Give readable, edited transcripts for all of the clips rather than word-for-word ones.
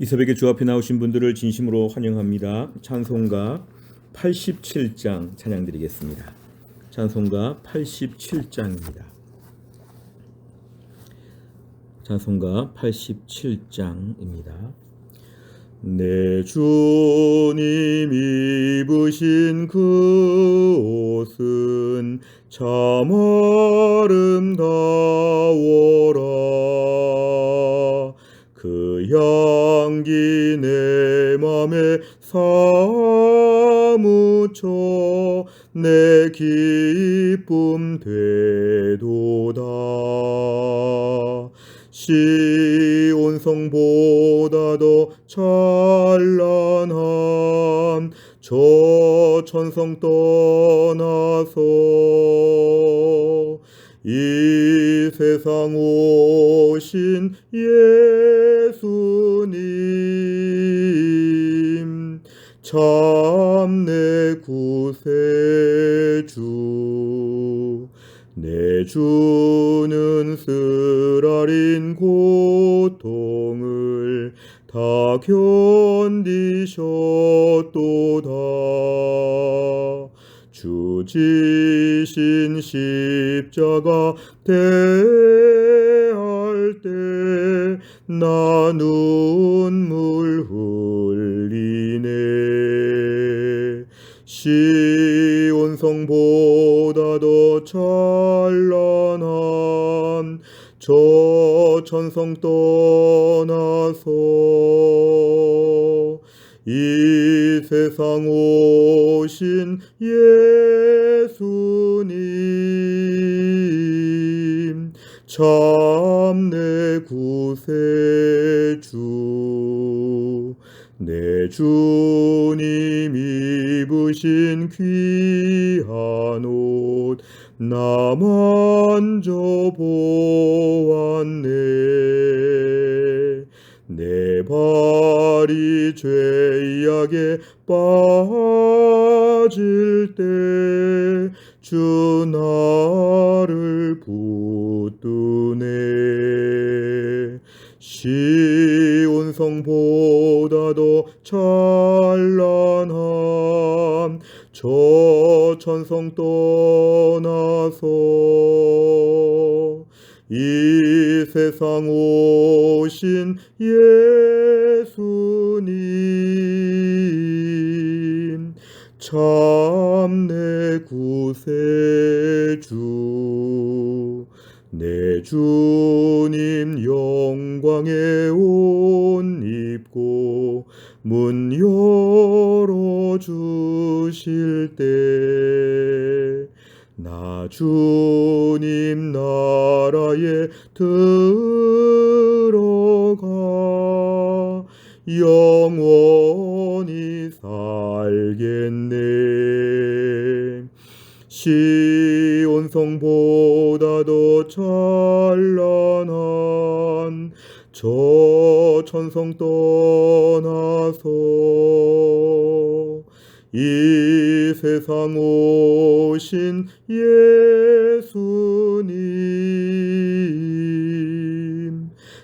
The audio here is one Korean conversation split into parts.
이 새벽에 주 앞에 나오신 분들을 진심으로 환영합니다. 찬송가 87장 찬양드리겠습니다. 찬송가 87장입니다. 찬송가 87장입니다. 내 주님 입으신 그 옷은 참 아름다워라. 그 향기 내 맘에 사무쳐 내 기쁨 되도다. 시온성보다 더 찬란한 저 천성 떠나서 이 세상 오신 예수님 참 내 구세주. 내 주는 쓰라린 고통을 다 견디셨도다. 주 지신 십자가 대할 때 나 눈물 흘리네. 시온성보다 더 찬란한 저 천성 떠나서 이 세상 오신 예수님 참 내 구세주. 내 주님 입으신 귀한 옷 나 만져보았네. 내 발이 죄악에 빠질 때 주 나를 붙드네. 시온성보다 더 찬란한 저 천성 떠나서 이 세상 오신 예수님 참 내 구세주. 내 주님 영광의 옷 입고 문 열어주실 때 나 주님 나라에 들어가 영원히 살겠네. 시온성보다 더 찬란한 저 천성 떠나서 이 세상 오신 예수님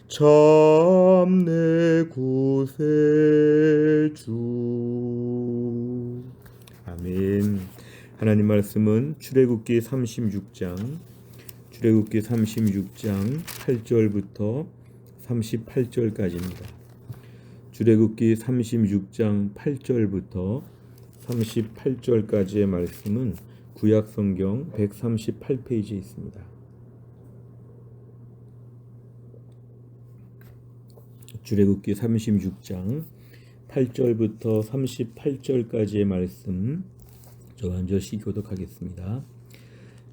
참 내 구세주. 아멘. 하나님 말씀은 출애굽기 36장 8절부터 38절까지입니다. 출애굽기 36장 8절부터 38절까지의 말씀은 구약성경 138페이지에 있습니다. 출애굽기 36장 8절부터 38절까지의 말씀 저 한 절씩 교독하겠습니다.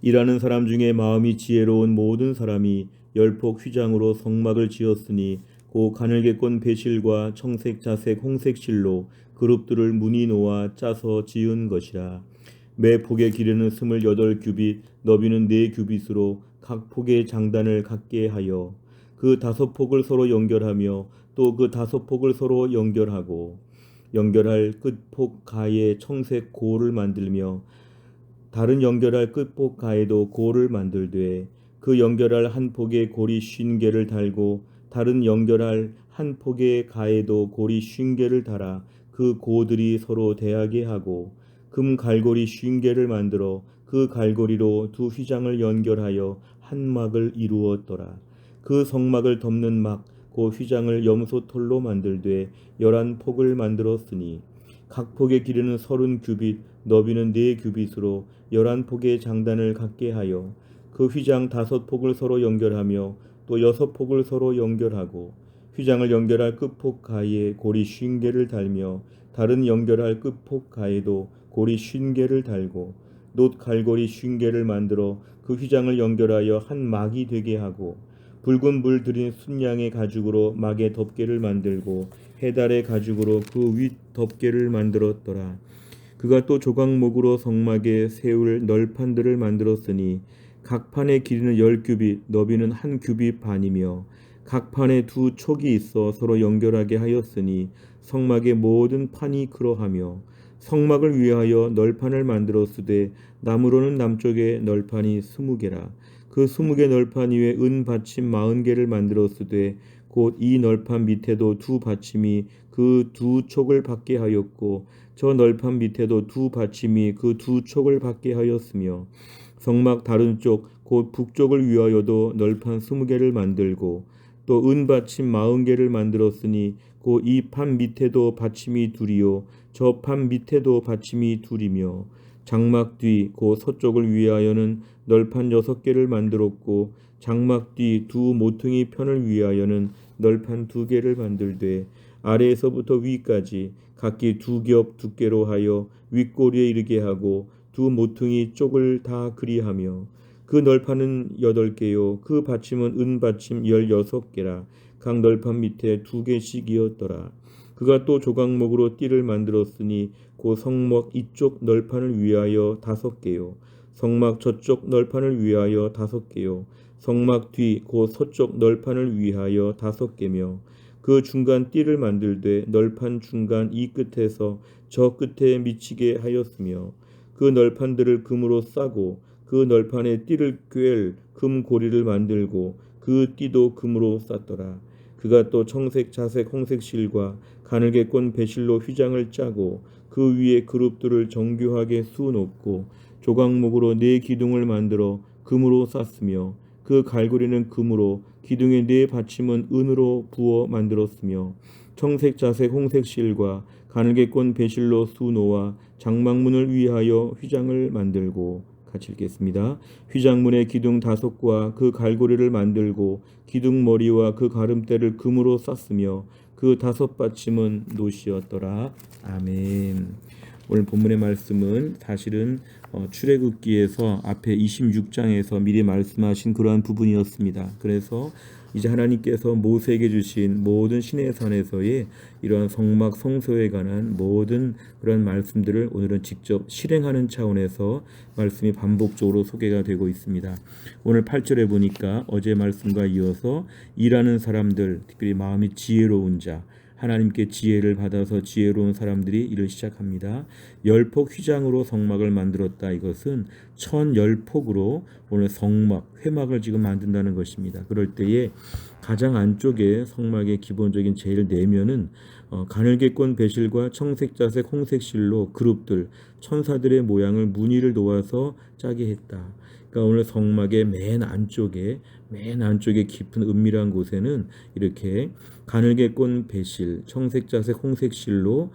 일하는 사람 중에 마음이 지혜로운 모든 사람이 열폭 휘장으로 성막을 지었으니 고 가늘게꼰 배실과 청색, 자색, 홍색 실로 그룹들을 무늬 놓아 짜서 지은 것이라. 매 폭의 길이는 28규빗, 너비는 4규빗으로 각 폭의 장단을 같게 하여 그 5폭을 서로 연결하며 또 그 5폭을 서로 연결하고 연결할 끝폭 가에 청색 고를 만들며 다른 연결할 끝폭 가에도 고를 만들되 그 연결할 한 폭에 고리 50개를 달고 다른 연결할 한 폭의 가에도 고리 50개를 달아 그 고들이 서로 대하게 하고 금 갈고리 50개를 만들어 그 갈고리로 두 휘장을 연결하여 한 막을 이루었더라. 그 성막을 덮는 막 그 휘장을 염소털로 만들되 11폭을 만들었으니 각 폭의 길이는 30규빗 너비는 4규빗으로 11폭의 장단을 갖게 하여 그 휘장 5폭을 서로 연결하며 또 6폭을 서로 연결하고 휘장을 연결할 끝폭 가에 고리 50개를 달며 다른 연결할 끝폭 가에도 고리 50개를 달고 놋 갈고리 50개를 만들어 그 휘장을 연결하여 한 막이 되게 하고 붉은 물 들인 순양의 가죽으로 막의 덮개를 만들고 해달의 가죽으로 그 윗 덮개를 만들었더라. 그가 또 조각목으로 성막에 세울 널판들을 만들었으니 각 판의 길이는 10규빗 너비는 1규빗 반이며 각 판에 두 촉이 있어 서로 연결하게 하였으니 성막의 모든 판이 그러하며 성막을 위하여 널판을 만들었으되 나무로는 남쪽에 널판이 20개라. 그 20개 널판 위에 은 받침 40개를 만들었으되 곧 이 널판 밑에도 두 받침이 그 두 촉을 받게 하였고 저 널판 밑에도 두 받침이 그 두 촉을 받게 하였으며 성막 다른 쪽 곧 북쪽을 위하여도 널판 20개를 만들고 또 은 받침 40개를 만들었으니 곧 이 판 밑에도 받침이 둘이요 저 판 밑에도 받침이 둘이며 장막 뒤 곧 서쪽을 위하여는 널판 6개를 만들었고 장막 뒤 두 모퉁이 편을 위하여는 널판 2개를 만들되 아래에서부터 위까지 각기 2겹 두께로 하여 윗꼬리에 이르게 하고 두 모퉁이 쪽을 다 그리하며 그 널판은 8개요 그 받침은 은 받침 16개라. 각 널판 밑에 2개씩이었더라. 그가 또 조각목으로 띠를 만들었으니 그 성막 이쪽 널판을 위하여 5개요 성막 저쪽 널판을 위하여 5개요 성막 뒤 곧 서쪽 널판을 위하여 5개며 그 중간 띠를 만들되 널판 중간 이 끝에서 저 끝에 미치게 하였으며 그 널판들을 금으로 싸고 그 널판에 띠를 꿰 금 고리를 만들고 그 띠도 금으로 쌌더라. 그가 또 청색, 자색, 홍색 실과 가늘게 꼰 배실로 휘장을 짜고 그 위에 그룹들을 정교하게 수놓고 조각목으로 4기둥을 만들어 금으로 쌌으며 그 갈고리는 금으로 기둥의 4받침은 은으로 부어 만들었으며 청색, 자색, 홍색 실과 가늘게 꼰 배실로 수놓아 장막문을 위하여 휘장을 만들고 같이 읽겠습니다. 휘장문의 기둥 5과 그 갈고리를 만들고 기둥 머리와 그 가름대를 금으로 쌌으며 그 5받침은 놋이었더라. 아멘. 오늘 본문의 말씀은 사실은 출애굽기에서 앞에 26장에서 미리 말씀하신 그러한 부분이었습니다. 그래서 이제 하나님께서 모세에게 주신 모든 시내산에서의 이러한 성막 성소에 관한 모든 그런 말씀들을 오늘은 직접 실행하는 차원에서 말씀이 반복적으로 소개가 되고 있습니다. 오늘 8절에 보니까 어제 말씀과 이어서 일하는 사람들, 특별히 마음이 지혜로운 자, 하나님께 지혜를 받아서 지혜로운 사람들이 일을 시작합니다. 10폭 휘장으로 성막을 만들었다. 이것은 1010폭으로 오늘 성막, 회막을 지금 만든다는 것입니다. 그럴 때에 가장 안쪽에 성막의 기본적인 제일 내면은 가늘게 꼰 배실과 청색, 자색, 홍색 실로 그룹들, 천사들의 모양을 무늬를 놓아서 짜게 했다. 그러니까 오늘 성막의 맨 안쪽에 깊은 은밀한 곳에는 이렇게 가늘게 꼰 배실, 청색, 자색, 홍색 실로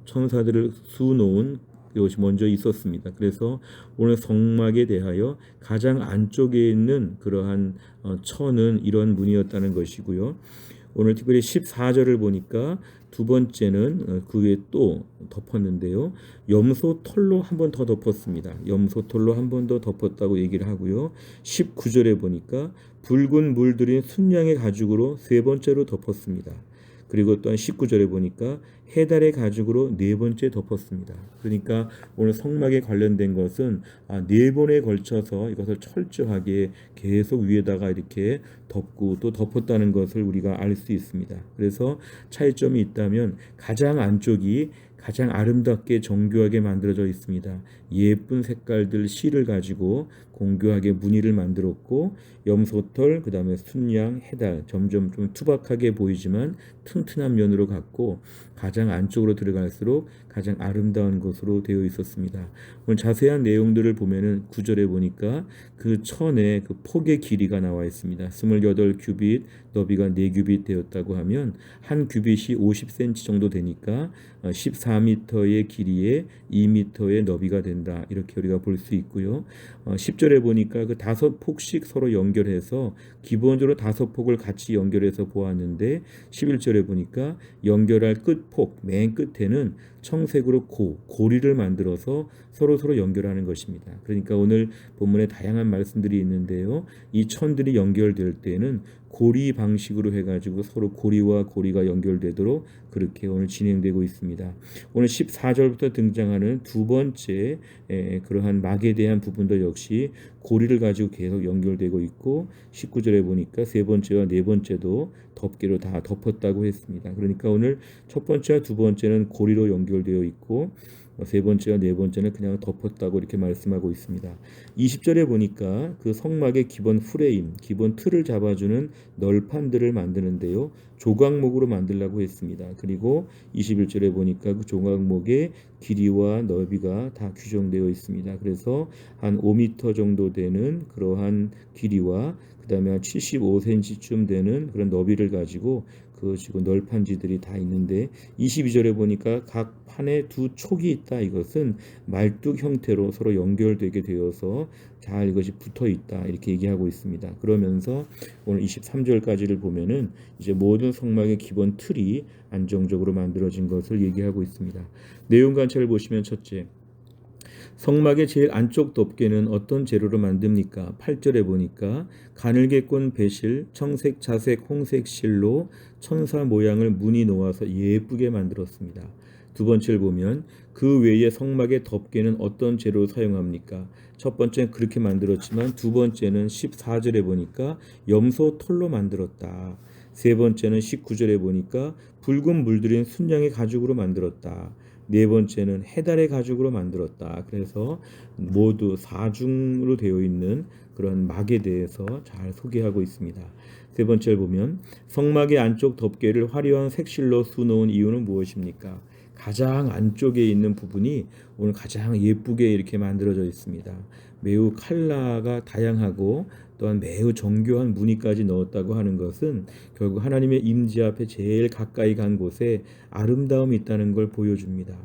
천사들을 수놓은 이것이 먼저 있었습니다. 그래서 오늘 성막에 대하여 가장 안쪽에 있는 그러한 천은 이런 문이었다는 것이고요. 오늘 특별히 14절을 보니까 두 번째는 그 위에 또 덮었는데요. 염소 털로 한 번 더 덮었습니다. 염소 털로 한 번 더 덮었다고 얘기를 하고요. 19절에 보니까 붉은 물들인 순양의 가죽으로 3번째로 덮었습니다. 그리고 또한 19절에 보니까 해달의 가죽으로 4번째 덮었습니다. 그러니까 오늘 성막에 관련된 것은 4번에 걸쳐서 이것을 철저하게 계속 위에다가 이렇게 덮고 또 덮었다는 것을 우리가 알 수 있습니다. 그래서 차이점이 있다면 가장 안쪽이 가장 아름답게 정교하게 만들어져 있습니다. 예쁜 색깔들 실을 가지고 공교하게 무늬를 만들었고 염소털, 그 다음에 순양, 해달 점점 좀 투박하게 보이지만 튼튼한 면으로 갔고 가장 안쪽으로 들어갈수록 가장 아름다운 것으로 되어 있었습니다. 오늘 자세한 내용들을 보면은 9절에 보니까 그 천의 그 폭의 길이가 나와 있습니다. 28규빗, 너비가 4규빗 되었다고 하면 한 규빗이 50cm 정도 되니까 14m의 길이에 2m의 너비가 된다. 이렇게 우리가 볼 수 있고요. 10절에 보니까 그 5폭씩 서로 연결해서 기본적으로 5폭을 같이 연결해서 보았는데 11절에 보니까 연결할 끝폭 맨 끝에는 청색으로 고리를 만들어서 서로 연결하는 것입니다. 그러니까 오늘 본문에 다양한 말씀들이 있는데요. 이 천들이 연결될 때는 고리 방식으로 해가지고 서로 고리와 고리가 연결되도록 그렇게 오늘 진행되고 있습니다. 오늘 14절부터 등장하는 두 번째 그러한 막에 대한 부분도 역시 고리를 가지고 계속 연결되고 있고 19절에 보니까 세 번째와 네 번째도 덮개로 다 덮었다고 했습니다. 그러니까 오늘 첫 번째와 두 번째는 고리로 연결되어 있고 세 번째와 네 번째는 그냥 덮었다고 이렇게 말씀하고 있습니다. 20절에 보니까 그 성막의 기본 프레임, 기본 틀을 잡아주는 널판들을 만드는데요. 조각목으로 만들라고 했습니다. 그리고 21절에 보니까 그 조각목의 길이와 넓이가 다 규정되어 있습니다. 그래서 한 5m 정도 되는 그러한 길이와 그 다음에 한 75cm쯤 되는 그런 너비를 가지고 그 지금 널판지들이 다 있는데 22절에 보니까 각 판에 두 촉이 있다. 이것은 말뚝 형태로 서로 연결되게 되어서 잘 이것이 붙어 있다. 이렇게 얘기하고 있습니다. 그러면서 오늘 23절까지를 보면은 이제 모든 성막의 기본 틀이 안정적으로 만들어진 것을 얘기하고 있습니다. 내용 관찰을 보시면 첫째, 성막의 제일 안쪽 덮개는 어떤 재료로 만듭니까? 8절에 보니까 가늘게 꼰 배실, 청색, 자색, 홍색 실로 천사 모양을 무늬 놓아서 예쁘게 만들었습니다. 두 번째를 보면 그 외에 성막의 덮개는 어떤 재료로 사용합니까? 첫 번째는 그렇게 만들었지만 두 번째는 14절에 보니까 염소 털로 만들었다. 세 번째는 19절에 보니까 붉은 물들인 순양의 가죽으로 만들었다. 네 번째는 해달의 가죽으로 만들었다. 그래서 모두 4중으로 되어 있는 그런 막에 대해서 잘 소개하고 있습니다. 세 번째를 보면 성막의 안쪽 덮개를 화려한 색실로 수놓은 이유는 무엇입니까? 가장 안쪽에 있는 부분이 오늘 가장 예쁘게 이렇게 만들어져 있습니다. 매우 컬러가 다양하고 또한 매우 정교한 무늬까지 넣었다고 하는 것은 결국 하나님의 임재 앞에 제일 가까이 간 곳에 아름다움이 있다는 걸 보여줍니다.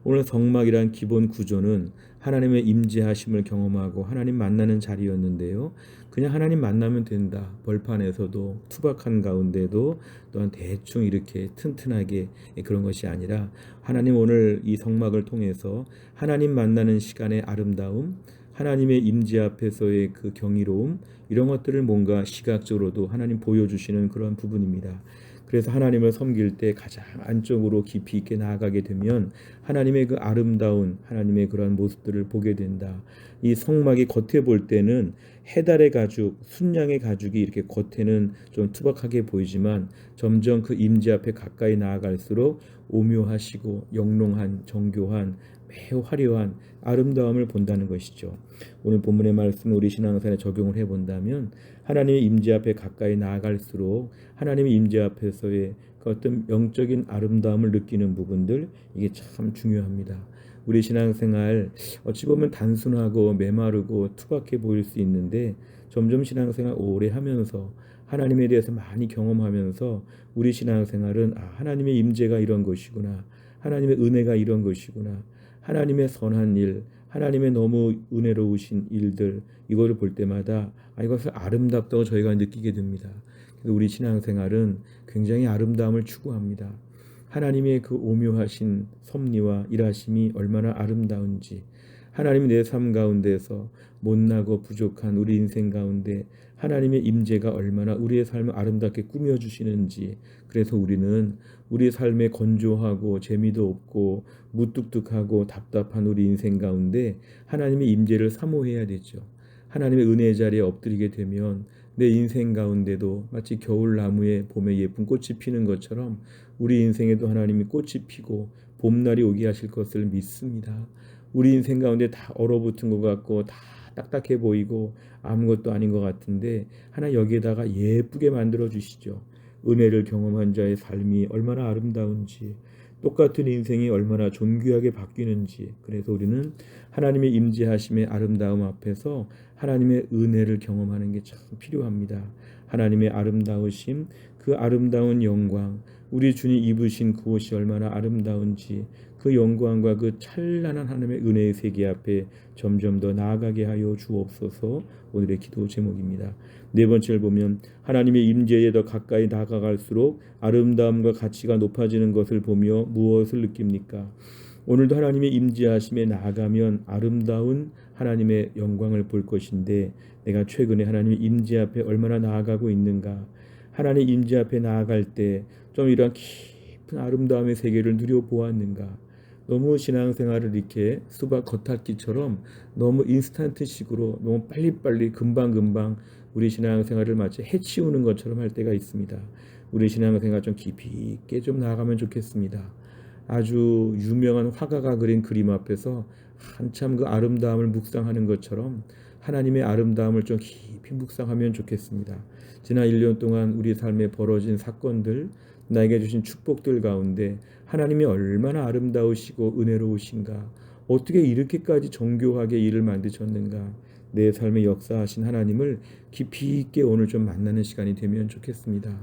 오늘 성막이란 기본 구조는 하나님의 임재하심을 경험하고 하나님 만나는 자리였는데요. 그냥 하나님 만나면 된다. 벌판에서도 투박한 가운데도 또한 대충 이렇게 튼튼하게 그런 것이 아니라 하나님 오늘 이 성막을 통해서 하나님 만나는 시간의 아름다움, 하나님의 임재 앞에서의 그 경이로움 이런 것들을 뭔가 시각적으로도 하나님 보여주시는 그런 부분입니다. 그래서 하나님을 섬길 때 가장 안쪽으로 깊이 있게 나아가게 되면 하나님의 그 아름다운 하나님의 그러한 모습들을 보게 된다. 이 성막이 겉에 볼 때는 해달의 가죽, 순양의 가죽이 이렇게 겉에는 좀 투박하게 보이지만 점점 그 임재 앞에 가까이 나아갈수록 오묘하시고 영롱한 정교한 매우 화려한 아름다움을 본다는 것이죠. 오늘 본문의 말씀을 우리 신앙생활에 적용을 해본다면 하나님의 임재 앞에 가까이 나아갈수록 하나님의 임재 앞에서의 그 어떤 영적인 아름다움을 느끼는 부분들 이게 참 중요합니다. 우리 신앙생활 어찌 보면 단순하고 메마르고 투박해 보일 수 있는데 점점 신앙생활 오래 하면서 하나님에 대해서 많이 경험하면서 우리 신앙생활은 하나님의 임재가 이런 것이구나. 하나님의 은혜가 이런 것이구나. 하나님의 선한 일, 하나님의 너무 은혜로우신 일들 이거를 볼 때마다 이것을 아름답다고 저희가 느끼게 됩니다. 그래서 우리 신앙생활은 굉장히 아름다움을 추구합니다. 하나님의 그 오묘하신 섭리와 일하심이 얼마나 아름다운지 하나님이 내 삶 가운데서 못나고 부족한 우리 인생 가운데 하나님의 임재가 얼마나 우리의 삶을 아름답게 꾸며주시는지 그래서 우리는 우리 삶에 건조하고 재미도 없고 무뚝뚝하고 답답한 우리 인생 가운데 하나님의 임재를 사모해야 되죠. 하나님의 은혜의 자리에 엎드리게 되면 내 인생 가운데도 마치 겨울나무에 봄에 예쁜 꽃이 피는 것처럼 우리 인생에도 하나님이 꽃이 피고 봄날이 오게 하실 것을 믿습니다. 우리 인생 가운데 다 얼어붙은 것 같고 다 딱딱해 보이고 아무것도 아닌 것 같은데 하나 여기에다가 예쁘게 만들어 주시죠. 은혜를 경험한 자의 삶이 얼마나 아름다운지, 똑같은 인생이 얼마나 존귀하게 바뀌는지. 그래서 우리는 하나님의 임재하심의 아름다움 앞에서 하나님의 은혜를 경험하는 게 참 필요합니다. 하나님의 아름다우심, 그 아름다운 영광, 우리 주님 입으신 그 옷이 얼마나 아름다운지, 그 영광과 그 찬란한 하나님의 은혜의 세계 앞에 점점 더 나아가게 하여 주옵소서. 오늘의 기도 제목입니다. 네 번째를 보면 하나님의 임재에 더 가까이 다가갈수록 아름다움과 가치가 높아지는 것을 보며 무엇을 느낍니까? 오늘도 하나님의 임재하심에 나아가면 아름다운 하나님의 영광을 볼 것인데, 내가 최근에 하나님의 임재 앞에 얼마나 나아가고 있는가? 하나님의 임재 앞에 나아갈 때 좀 이런 깊은 아름다움의 세계를 누려보았는가? 너무 신앙생활을 이렇게 수박 겉핥기처럼 너무 인스턴트식으로 너무 빨리빨리 금방금방 우리 신앙생활을 마치 해치우는 것처럼 할 때가 있습니다. 우리 신앙생활 좀 깊이 있게 좀 나아가면 좋겠습니다. 아주 유명한 화가가 그린 그림 앞에서 한참 그 아름다움을 묵상하는 것처럼 하나님의 아름다움을 좀 깊이 묵상하면 좋겠습니다. 지난 1년 동안 우리 삶에 벌어진 사건들, 나에게 주신 축복들 가운데 하나님이 얼마나 아름다우시고 은혜로우신가, 어떻게 이렇게까지 정교하게 일을 만드셨는가, 내 삶에 역사하신 하나님을 깊이 있게 오늘 좀 만나는 시간이 되면 좋겠습니다.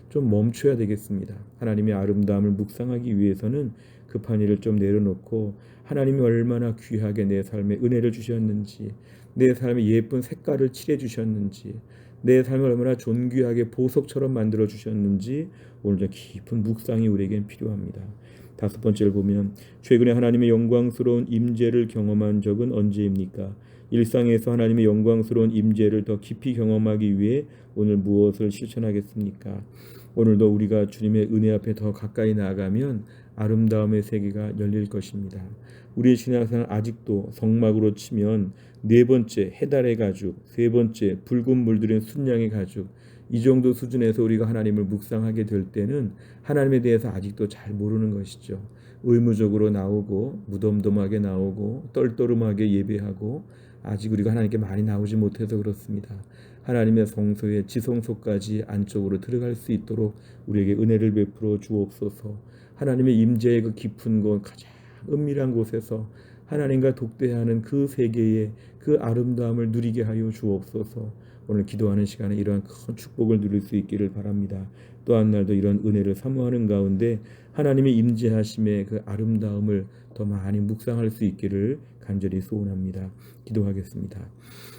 좀 멈춰야 되겠습니다. 하나님의 아름다움을 묵상하기 위해서는 급한 일을 좀 내려놓고 하나님이 얼마나 귀하게 내 삶에 은혜를 주셨는지, 내 삶에 예쁜 색깔을 칠해 주셨는지, 내 삶을 얼마나 존귀하게 보석처럼 만들어 주셨는지 오늘 좀 깊은 묵상이 우리에겐 필요합니다. 다섯 번째를 보면 최근에 하나님의 영광스러운 임재를 경험한 적은 언제입니까? 일상에서 하나님의 영광스러운 임재를 더 깊이 경험하기 위해 오늘 무엇을 실천하겠습니까? 오늘도 우리가 주님의 은혜 앞에 더 가까이 나아가면 아름다움의 세계가 열릴 것입니다. 우리의 신앙생활 아직도 성막으로 치면 네 번째 해달의 가죽, 세 번째 붉은 물들인 순양의 가죽, 이 정도 수준에서 우리가 하나님을 묵상하게 될 때는 하나님에 대해서 아직도 잘 모르는 것이죠. 의무적으로 나오고 무덤덤하게 나오고 떨떠름하게 예배하고 아직 우리가 하나님께 많이 나오지 못해서 그렇습니다. 하나님의 성소의 지성소까지 안쪽으로 들어갈 수 있도록 우리에게 은혜를 베풀어 주옵소서. 하나님의 임재의 그 깊은 곳, 가장 은밀한 곳에서 하나님과 독대하는 그 세계의 그 아름다움을 누리게 하여 주옵소서. 오늘 기도하는 시간에 이러한 큰 축복을 누릴 수 있기를 바랍니다. 또 한 날도 이런 은혜를 사모하는 가운데 하나님의 임재하심의 그 아름다움을 더 많이 묵상할 수 있기를 간절히 소원합니다. 기도하겠습니다.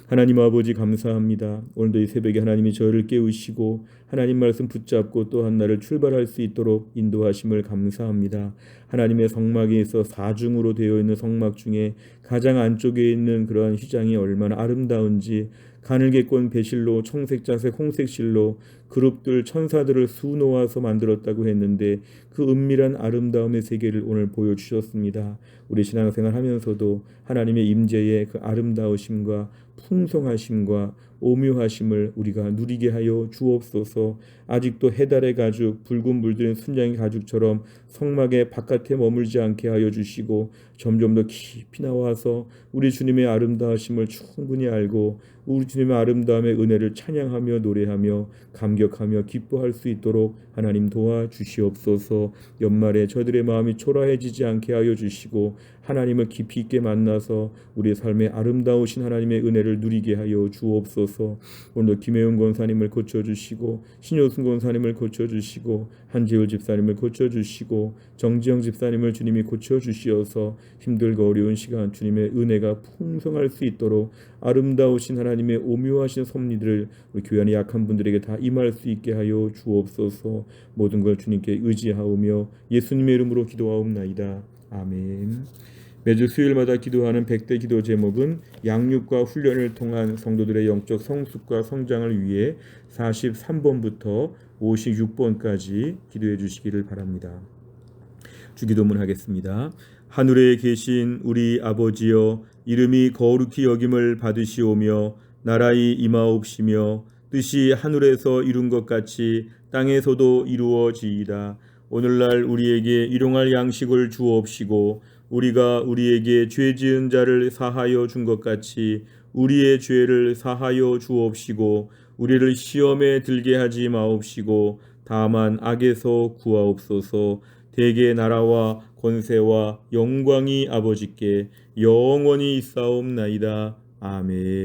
하나님 아버지 감사합니다. 오늘도 이 새벽에 하나님이 저를 깨우시고 하나님 말씀 붙잡고 또 한 날을 출발할 수 있도록 인도하심을 감사합니다. 하나님의 성막에 있어 사중으로 되어 있는 성막 중에 가장 안쪽에 있는 그러한 휘장이 얼마나 아름다운지, 가늘게 꼰 배실로 청색 자색 홍색 실로 그룹들 천사들을 수놓아서 만들었다고 했는데 그 은밀한 아름다움의 세계를 오늘 보여주셨습니다. 우리 신앙생활 하면서도 하나님의 임재의 그 아름다우심과 풍성하심과 오묘하심을 우리가 누리게 하여 주옵소서. 아직도 해달의 가죽, 붉은 물들인 순양의 가죽처럼 성막의 바깥에 머물지 않게 하여 주시고 점점 더 깊이 나와서 우리 주님의 아름다우심을 충분히 알고 우리 주님의 아름다움의 은혜를 찬양하며 노래하며 감격하며 기뻐할 수 있도록 하나님 도와주시옵소서. 연말에 저들의 마음이 초라해지지 않게 하여 주시고 하나님을 깊이 있게 만나서 우리의 삶에 아름다우신 하나님의 은혜를 누리게 하여 주옵소서. 오늘도 김혜영 권사님을 고쳐주시고 신효순 권사님을 고쳐주시고 한재율 집사님을 고쳐주시고 정지영 집사님을 주님이 고쳐주시어서 힘들고 어려운 시간 주님의 은혜가 풍성할 수 있도록 아름다우신 하나님의 오묘하신 섭리들을 우리 교회 안에 약한 분들에게 다 임할 수 있게 하여 주옵소서. 모든 걸 주님께 의지하오며 예수님의 이름으로 기도하옵나이다. 아멘. 매주 수요일마다 기도하는 100대 기도 제목은 양육과 훈련을 통한 성도들의 영적 성숙과 성장을 위해 43번부터 56번까지 기도해 주시기를 바랍니다. 주기도문 하겠습니다. 하늘에 계신 우리 아버지여, 이름이 거룩히 여김을 받으시오며 나라의 임하옵시며 뜻이 하늘에서 이룬 것 같이 땅에서도 이루어지이다. 오늘날 우리에게 일용할 양식을 주옵시고 우리가 우리에게 죄 지은 자를 사하여 준 것 같이 우리의 죄를 사하여 주옵시고 우리를 시험에 들게 하지 마옵시고 다만 악에서 구하옵소서. 대개 나라와 권세와 영광이 아버지께 영원히 있사옵나이다. 아멘.